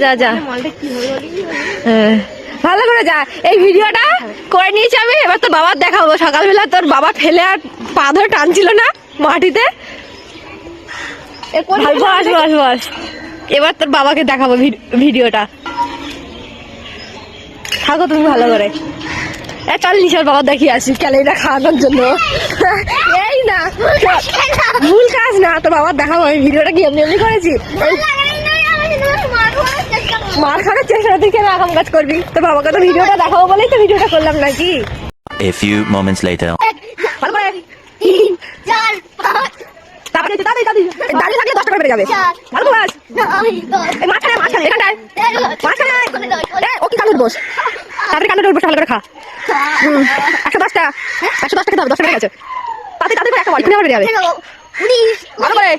যা যা ভালো করে যা। এই ভিডিওটা করে নিয়েছি আমি, এবার তো বাবার দেখাবো। সকালবেলা তোর বাবা ফেলে আর পা ধরে টানছিল না মাটিতে। বস বস বস, এবার তোর বাবাকে দেখাবো ভিডিওটা। থাকো তুমি ভালো করে। চল নিশার বাবা দেখিয়ে আসি ক্যালেরিটা খাওয়ানোর জন্য। এই না ভুল কাজ না, তোর বাবার দেখাবো আমি ভিডিওটা কি এমনি এমনি করেছি। মার খাওয়ার চেষ্টা, তুই কেন আগাম কাজ করবি? তোর বাবাকে তো ভিডিওটা দেখাবো বলেই তো ভিডিওটা করলাম নাকি। A few moments later. ভালো করে তারপরে দাঁড়িয়ে থাকলে 10 টাকা বেড়ে যাবে। ভালো বাস মাঝখানে মাঝখানে এখানটায় মাঝখানে ও কি কানুর বস, তাড়াতাড়ি কানুর বস, ভালো করে খা। 110 টাকা 110 টাকা দাও, 10 টাকা আছে তাতে তাতে একটা বাড়ি বেড়ে যাবে। ভালো করে